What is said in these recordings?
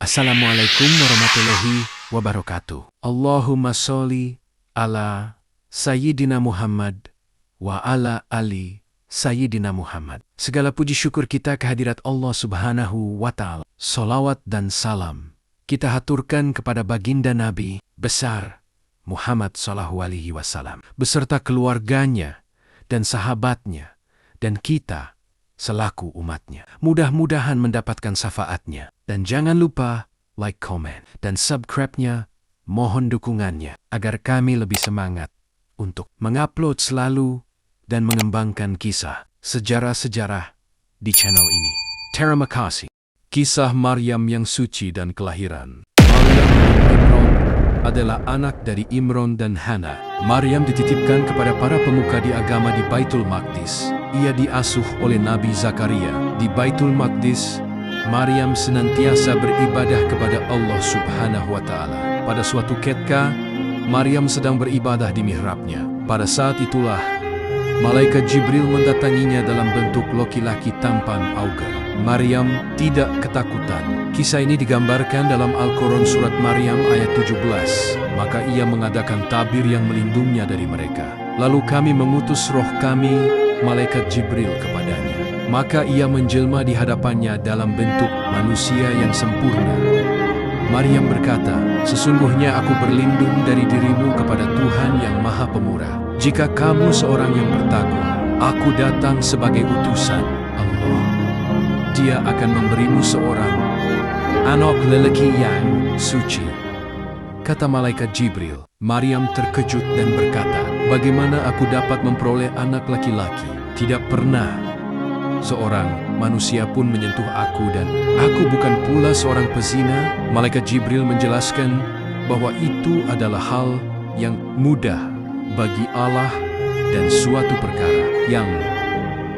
Assalamualaikum warahmatullahi wabarakatuh. Allahumma sholli ala Sayyidina Muhammad wa ala ali Sayyidina Muhammad. Segala puji syukur kita kehadirat Allah Subhanahu wa Ta'ala. Salawat dan salam kita haturkan kepada baginda Nabi besar Muhammad sallallahu alaihi wasallam beserta keluarganya dan sahabatnya dan kita selaku umatnya. Mudah-mudahan mendapatkan syafaatnya. Dan jangan lupa like, comment, dan subscribe-nya. Mohon dukungannya agar kami lebih semangat untuk mengupload selalu dan mengembangkan kisah sejarah-sejarah di channel ini. Terima kasih. Kisah Maryam yang suci dan kelahiran. Maryam bin Imran adalah anak dari Imran dan Hana. Maryam dititipkan kepada para pemuka di agama di Baitul Maqdis. Ia diasuh oleh Nabi Zakaria. Di Baitul Maqdis, Maryam senantiasa beribadah kepada Allah Subhanahu wa Ta'ala. Pada suatu ketika, Maryam sedang beribadah di mihrabnya. Pada saat itulah, malaikat Jibril mendatanginya dalam bentuk laki-laki tampan auger. Maryam tidak ketakutan. Kisah ini digambarkan dalam Al-Quran surat Maryam ayat 17. Maka ia mengadakan tabir yang melindunginya dari mereka. Lalu kami mengutus roh kami, malaikat Jibril kepadanya. Maka ia menjelma di hadapannya dalam bentuk manusia yang sempurna. Maryam berkata, "Sesungguhnya aku berlindung dari dirimu kepada Tuhan yang Maha Pemurah. Jika kamu seorang yang bertakwa, aku datang sebagai utusan Allah. Dia akan memberimu seorang anak lelaki yang suci." Kata malaikat Jibril. Maryam terkejut dan berkata, "Bagaimana aku dapat memperoleh anak laki-laki? Tidak pernah seorang manusia pun menyentuh aku dan aku bukan pula seorang pezina." Malaikat Jibril menjelaskan bahwa itu adalah hal yang mudah bagi Allah dan suatu perkara yang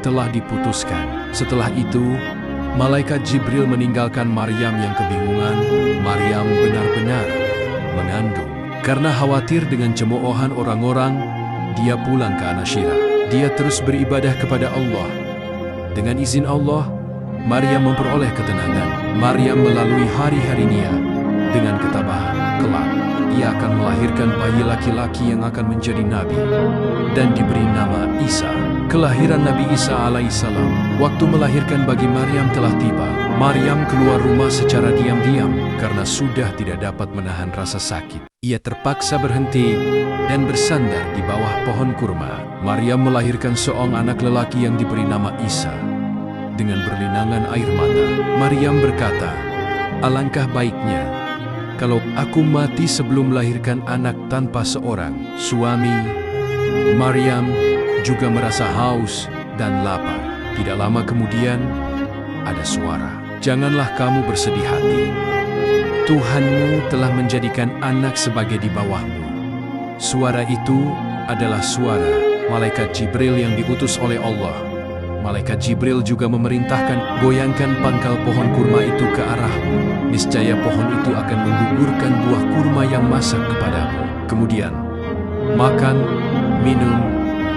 telah diputuskan. Setelah itu, malaikat Jibril meninggalkan Maryam yang kebingungan. Maryam benar-benar mengandung. Karena khawatir dengan cemoohan orang-orang, dia pulang ke Anasyira. Dia terus beribadah kepada Allah. Dengan izin Allah, Maryam memperoleh ketenangan. Maryam melalui hari-harinya dengan ketabahan. Kelak, ia akan melahirkan bayi laki-laki yang akan menjadi nabi dan diberi nama Isa. Kelahiran Nabi Isa alaihissalam. Waktu melahirkan bagi Maryam telah tiba. Maryam keluar rumah secara diam-diam karena sudah tidak dapat menahan rasa sakit. Ia terpaksa berhenti dan bersandar di bawah pohon kurma. Maryam melahirkan seorang anak lelaki yang diberi nama Isa. Dengan berlinangan air mata, Maryam berkata, "Alangkah baiknya kalau aku mati sebelum melahirkan anak tanpa seorang suami." Maryam juga merasa haus dan lapar. Tidak lama kemudian, ada suara, "Janganlah kamu bersedih hati. Tuhanmu telah menjadikan anak sebagai di bawahmu." Suara itu adalah suara malaikat Jibril yang diutus oleh Allah. Malaikat Jibril juga memerintahkan, "Goyangkan pangkal pohon kurma itu ke arahmu. Niscaya pohon itu akan menggugurkan buah kurma yang masak kepadamu. Kemudian, makan, minum,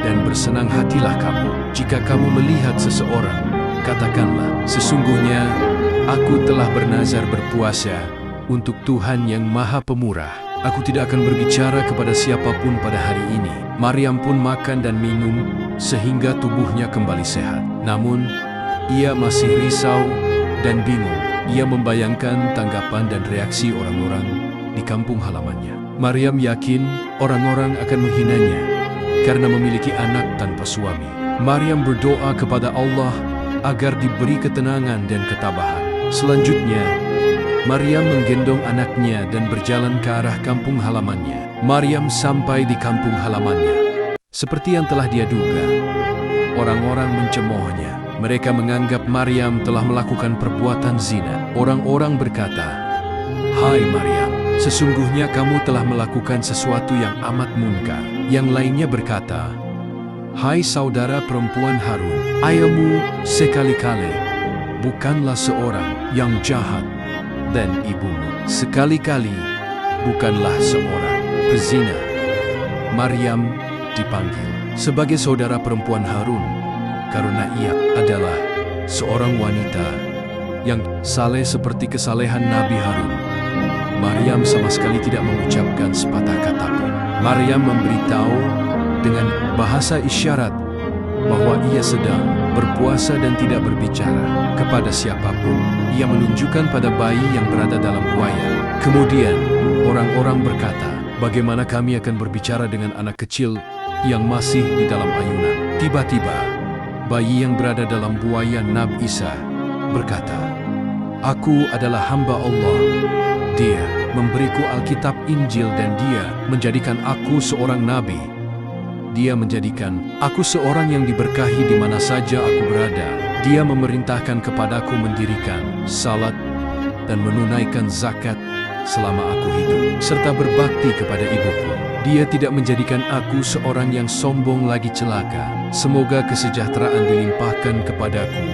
dan bersenang hatilah kamu. Jika kamu melihat seseorang, katakanlah, 'Sesungguhnya aku telah bernazar berpuasa untuk Tuhan yang Maha Pemurah. Aku tidak akan berbicara kepada siapapun pada hari ini.'" Maryam pun makan dan minum sehingga tubuhnya kembali sehat. Namun, ia masih risau dan bingung. Ia membayangkan tanggapan dan reaksi orang-orang di kampung halamannya. Maryam yakin orang-orang akan menghinanya karena memiliki anak tanpa suami. Maryam berdoa kepada Allah agar diberi ketenangan dan ketabahan. Selanjutnya, Maryam menggendong anaknya dan berjalan ke arah kampung halamannya. Maryam sampai di kampung halamannya. Seperti yang telah dia duga, orang-orang mencemoohnya. Mereka menganggap Maryam telah melakukan perbuatan zina. Orang-orang berkata, "Hai Maryam, sesungguhnya kamu telah melakukan sesuatu yang amat munkar." Yang lainnya berkata, "Hai saudara perempuan Harun, ayahmu sekali-kali bukanlah seorang yang jahat dan ibumu sekali-kali bukanlah seorang pezina." Maryam dipanggil sebagai saudara perempuan Harun karena ia adalah seorang wanita yang saleh seperti kesalehan Nabi Harun. Maryam sama sekali tidak mengucapkan sepatah kata pun. Maryam memberitahu dengan bahasa isyarat bahwa ia sedang berpuasa dan tidak berbicara kepada siapapun. Ia menunjukkan pada bayi yang berada dalam buaya. Kemudian orang-orang berkata, bagaimana kami akan berbicara dengan anak kecil yang masih di dalam ayunan? Tiba-tiba bayi yang berada dalam buaya Nabi Isa berkata, aku adalah hamba Allah. Dia memberiku Alkitab Injil dan dia menjadikan aku seorang nabi. Dia menjadikan aku seorang yang diberkahi di mana saja aku berada. Dia memerintahkan kepadaku mendirikan salat dan menunaikan zakat selama aku hidup, serta berbakti kepada ibuku. Dia tidak menjadikan aku seorang yang sombong lagi celaka. Semoga kesejahteraan dilimpahkan kepadaku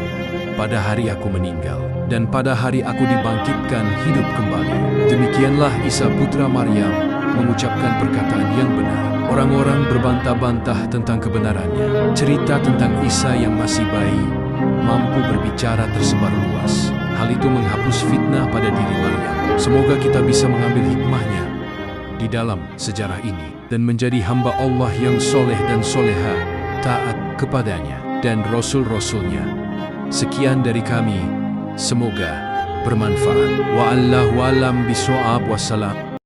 pada hari aku meninggal, dan pada hari aku dibangkitkan hidup kembali. Demikianlah Isa putra Maryam mengucapkan perkataan yang benar. Orang-orang berbantah-bantah tentang kebenarannya. Cerita tentang Isa yang masih bayi mampu berbicara tersebar luas. Hal itu menghapus fitnah pada diri Maryam. Semoga kita bisa mengambil hikmahnya di dalam sejarah ini dan menjadi hamba Allah yang soleh dan soleha, taat kepadanya dan Rasul-Rasulnya. Sekian dari kami, semoga bermanfaat. Wallahu a'lam bishawab. Wassalam.